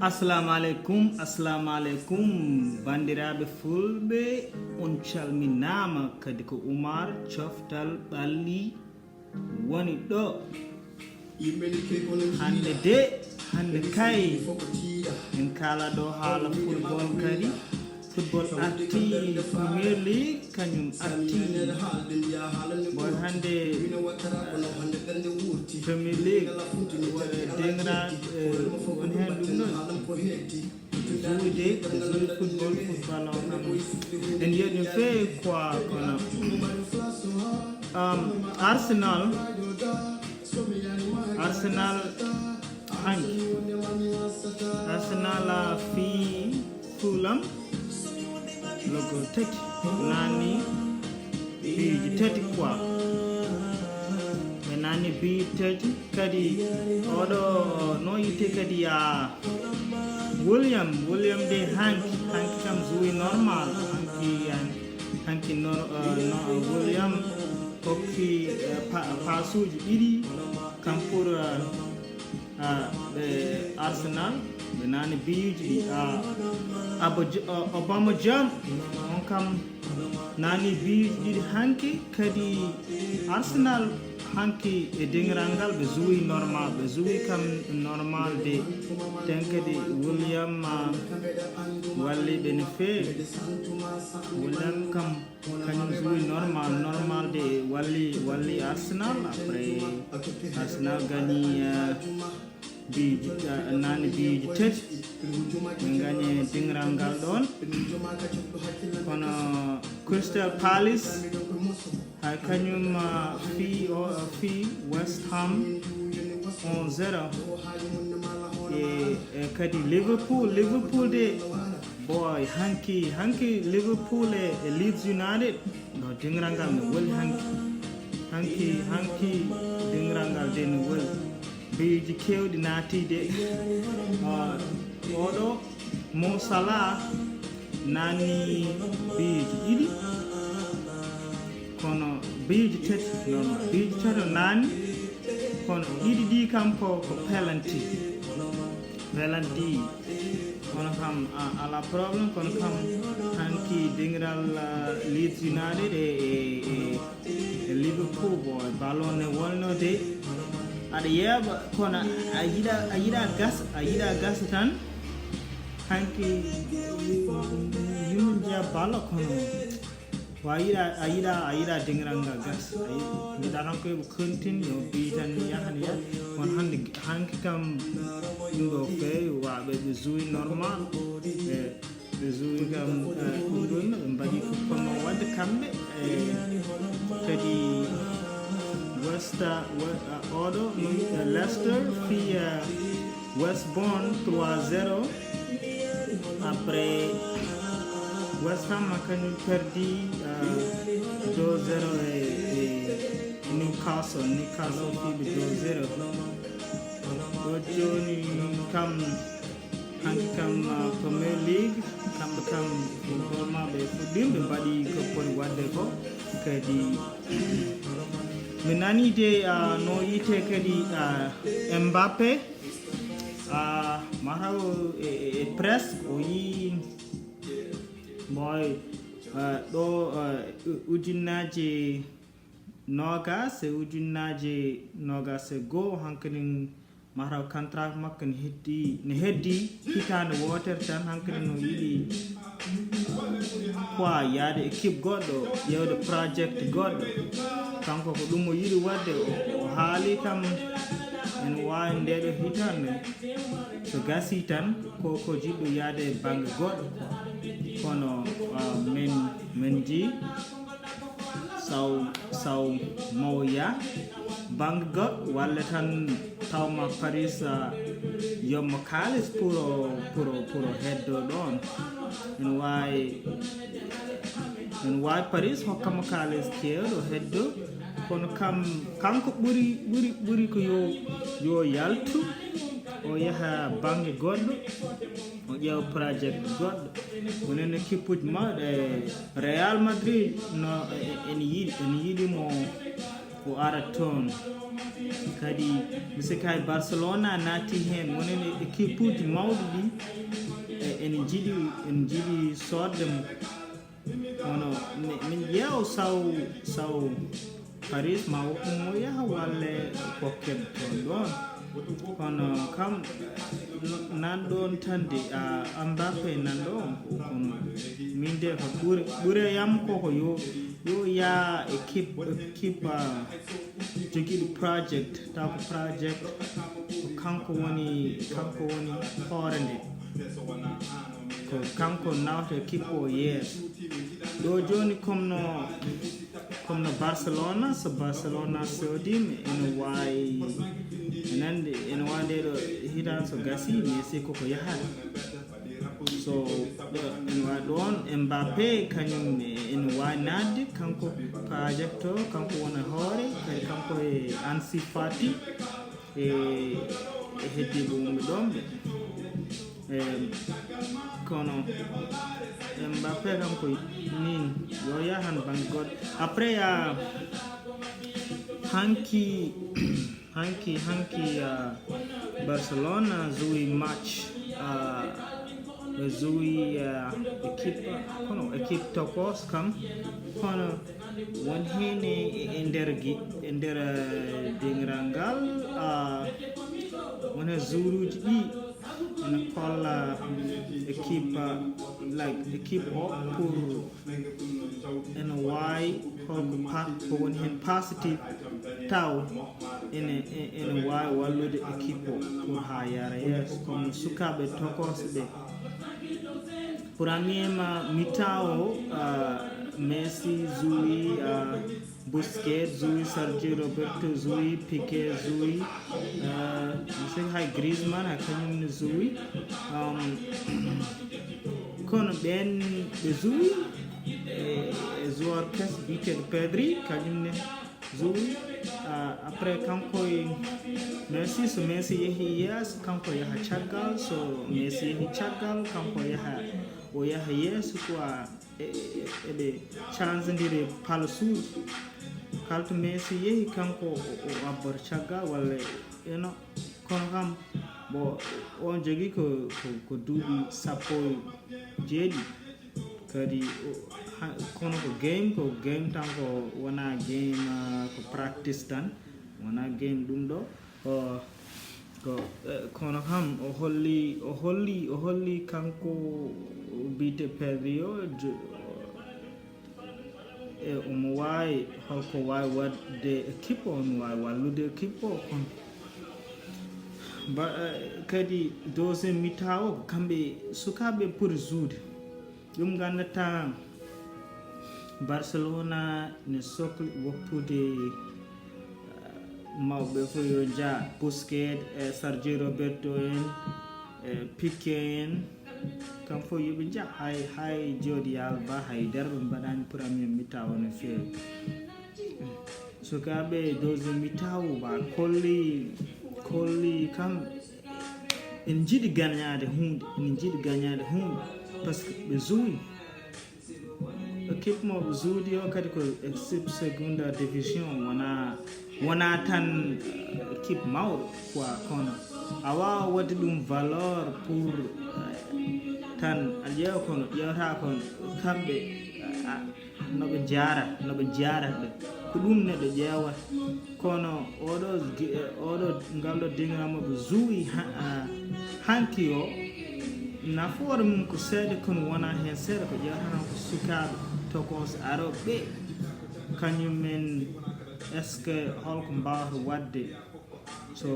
assalamu alaikum bandiraɓe fulɓe on calminama kadi ko Oumar coftal ɓalli woni ɗo hande kay en kala ɗo haala football kadi football arti Premier League kañum arti boy hande Premier League dengra on hen ɗum ɗon jouide football o kam en yiya ɗum fewi quoi kono Arsenal hanki Arsenal fi Fulham logo tati nani biji tati quoi nani bi tati kadi oɗo no yite kadi ya William de hanki kam joué normal hanki William hokki pasuji ɗiɗi kam pour Arsenal ɓe nani biyuji ɗi Aubameyang on kam nani biyuji ɗiɗi hanki kadi Arsenal hanki e dengiral ngal ɓe joué kam normal de ten kadi William walli ɓe no fewi William kam kañum joué normal de walli Arsenal après Arsenal gagni nani biyuji tati ɓe gagni dengiral ngal ɗon kono Crystal Palace hay kañum fi West Ham 1-0 e kadi Liverpool de boy hanki Liverpool e Leeds United no dengiral ngal no weli hanki dengiral ngal de no weli biyuji kewɗi naatide oɗo Mo Salah nani biyuji ɗiɗi kono biyuji tati nani kono ɗiɗi ɗi kam ko pelanti kono kam ala probléme kono kam hanki dengiral Leeds United e Liverpool boy ballon ne wolno de aɗa yeeɓa kono a yiɗa gasa tan hanki yimɓe jeeya balla kono a yiɗa dengiral ngal gas yiɗa tan ko yoɓe continue yo ɓi tan yahana kono hanki kam ɗumɗo fewi waɓe ɓe joué normal ɓe joué kam ɗum ɗon ɓe mbaɗi ko ponno wadde kamɓe kadi oɗo Leicester fi West Brom 3-0 après West Ham kañum perdi 2-0 e Newcastle fiɓe 2-0 ɗo joni kam hanki kam Premier League kamɓe kam football maɓe fuɗɗima ɓe mbaɗi ko poti wadde ko kadi mi nani de no yite kadi Mbappé mataw e presse o yi boy ɗo ujunnaje nogas e goo hankkadi mataw contrat makko ne heddi hitande wotere tan hankkadi no yiɗi quoi yaade équipe goɗɗo ƴewde project goɗɗo kanko ko ɗum o yiɗi wadde o haali kam en wawi ndeɗo hitande so gasi tan ko jiɗɗo yaade banggue goɗɗo kono min ji saw mawya banggue goɗɗo walla tan tawma Paris yomma kalis pour o heddo ɗon en wawi Paris hokkamo kalis kewɗo heddo kono kanko ɓuri ko yo yaltu o yaha banggue goɗɗo o ƴeewa project goɗɗo woneno kippuji mawɗe Real Madrid no en yiɗimo o ara toon kadi mise kay Barcelona naati hen wonen équipe uji mawɗi ɗi en jiiɗi sodde mo ono min ƴeew saw Paris ma mo yaha walle kokket toon ɗon kono kam nan ɗon tan de Mbappé nan ɗo kono min de ko ɓure yam koko yo ya équipe jogiiɗo project taw ko project ko kanko woni hoore nde ko kanko nawta équipe o yeeso ɗo joni comme no Barcelona so Barcelona sodima ene wawi ndeɗo hitan so gasi Messi koko yahata so ene wawi ɗon Mbappé kañum ene wawi nadde kanko project o kanko wona hoore kadi kanko e Ansu Fati e heddiɓe wonɓe ɗon ɓe kono Mbappé kam ko nin yo yahan banggue goɗɗo après hanki Barcelona jouyi match ɓe jouyi équipe tokos kam kono won hen e nder dengiral ngal wona jouruji ɗi ene kolla équipe o pour ene wawi ko woni hen positive taw ene wawi wallude équipe o pour ha yara yeeso comme sukaɓe tokose ɓe premièrement mi-temps o Messi jouyi Busquets jouyi Sergio Roberto jouyi Piqué jouyi mi hay Griezmann hay kañumne jouyi kono ɓen ɓe jouyi e joueur kes biteɗo Pedri kañumne jouyi après kanko e Messi so Messi yeehi yeeso kanko yaha caggal so Messi yeehi caggal kanko yaha yeeso quoi eɓe changendiri palasuji kalto Messi yeehi kanko o abbata caggal walla kono kam bo on jogui ko duuɓi 17 kadi kono ko game tan ko wona game ko practice tan wona game ɗum ɗo kono kam o holli kanko bite Pedri o omo wawi holko wawi wadde équipe o omo wawi wallude équipe o kono kadi deuxiéme mi-temps o ko kamɓe sukaɓe ɓuri joude ɗum gandata Barcelona ne sohli woppude mawɓe fof yo jaa Busquets e Sergio Roberto en Piqué en kam fof yoɓe jaa hay jooɗi yalba haydara ɓe mbaɗani premier mi-temps o no fewi sukaɓe deuxiéme mi-temps o ba kolli kam en jiiɗi gagnade hunde par ce que ɓe jouyi équipe mo ɓe joudi o kadi ko équipe seconda division wona tan équipe mawɗo quoi kono a wawa wadde ɗum valeur pour tan a ƴeewa kono ƴewata kon kamɓe noɓe jarata ɓe ko ɗum neɗɗo ƴeewata kono oɗo ngalɗo dingramo ɓe jouyi hanki o nafoore mum ko seeɗa kono wona hen seeɗa ko ƴewata tan ko sukaɓe tokos aroɓe ɓe kañumen est ce que holko mbawata wadde so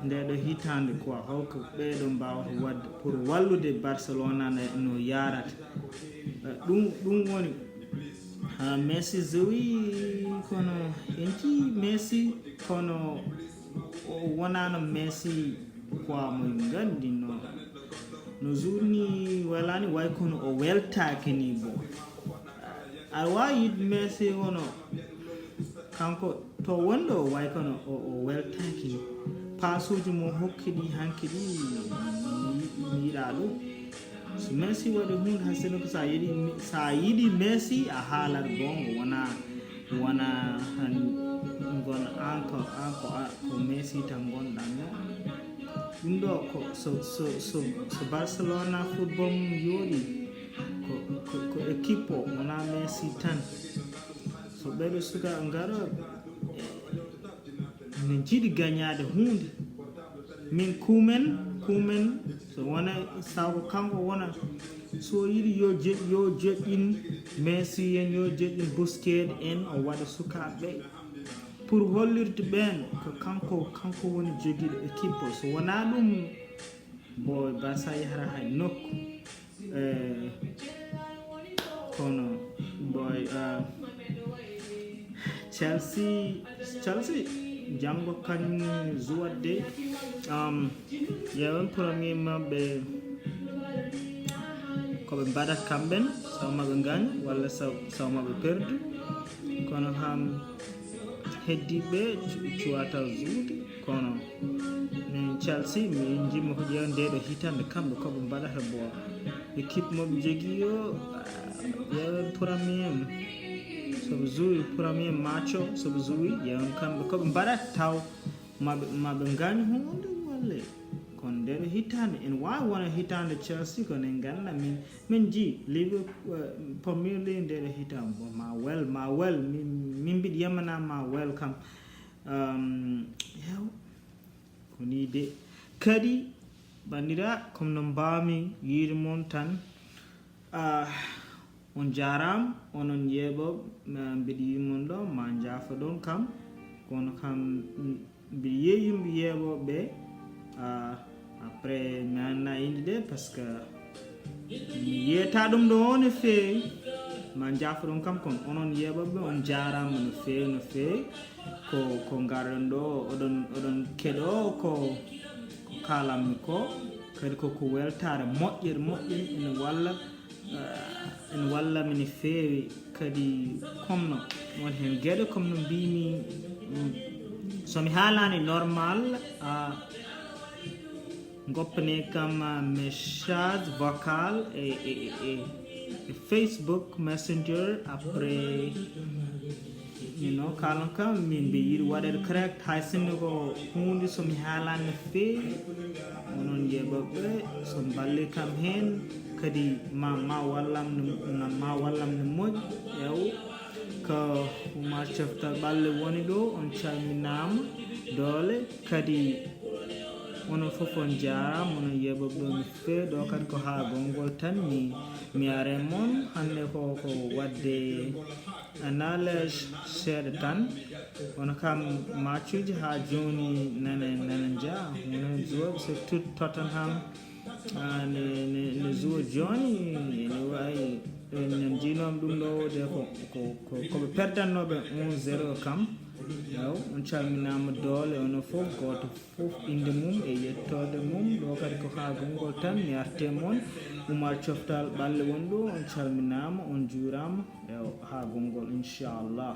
ndeɗo hitande quoi holko ɓeɗo mbawata wadde pour wallude Barcelona no yarata ɗum woni Messi jouyi kono en jii Messi kono o wonano Messi quoi mo gandi no journi welani way kono o weltaki ni bo aɗa wawi yidde Messi hono kanko to wonɗo way kono o weltaki ni pasuji mo hokki ɗi hanki ɗi mi yiɗa ɗum so Messi waɗi hunde hasino ko sa yiɗi Messi a haalat gonga wona han gon anko ko Messi tan gonɗa no ɗum ɗo ko so Barcelona football mum yooɗi ko équipe o wona Messi tan so ɓeɗo suka ngaro min jiiɗi gagnade hunde min kumen so wona sago kanko wona so yiɗi yo joƴƴin Messi en yo joƴƴin Busquets en o waɗa sukaɓe pour hollirde ɓen ko kanko woni joguiɗo équipe o so wona ɗum boy Barça yahata hay nokku kono boy Chelsea janggo kañum zuwadde yewen premier mabɓe koɓe mbaɗat kamɓen saw maɓe gagne walla saw maɓe perdu kono ham heddiɓe cuwata zuude kono min Chelsea min jimmi ko ƴeewa ndeɗo hitande kamɓe koɓe mbaɗata bo équipe moɓe jogui o ƴeewen premier soɓe jouyi premier match o soɓe jouyi ƴeewen kamɓe koɓe mbaɗat taw maɓe gagne hunde walle kono ndeɗo hitande en wawi wona hitande Chelsea kono en ganda min ji Liverpool Premier League ndeɗo hitande bon ma wel min mbiɗa yamana ma wel kam yew koni de kadi bandira comme no mbawmi yiide moon tan on jarama onon yeeɓo mbiɗa yimon ɗo ma jaafa ɗon kam kono kam mbiɗa yeeyi yimɓe yeeɓoɓe après mi anna inde de par ce que mi yeyata ɗum ɗo no feewi ma jaafa ɗon kam kono onon yeeɓoɓe on jarama no feewi ko garɗon ɗo oɗon keɗo ko kalanmi ko kadi koko weltare moƴƴere ene walla mine feewi kadi comme no won hen gueɗe comme no mbimi somi haalani normal goppane kam message vocal e Facebook Messenger après kalan kam min mbi yiɗi waɗede correct hay sinno ko hunde somi haalani no feewi onon yeeɓoɓe so mballi kam hen kadi ma wallam no moƴƴi ew ko Oumar Ceftal ɓalle woni ɗo on calminama doole kadi onon foof on jarama onon yeeɓoɓe no feewi ɗo kadi ko ha gongol tan mi are moon hande ko wadde analyse seeɗa tan kono kam matchuji ha joni nana jaa wono joueur surtout Tottenham ne joueur joni ene wawi en jiinomi ɗum ɗo de koɓe perdannoɓe 1-0 kam yaw on calminama doole ono foof goto foof inde mum e yettode mum ɗo kadi ko ha gongol tan mi arte moon Oumar Ceftal ɓalle woni ɗo on calminama on juurama e ha gongol inchallah.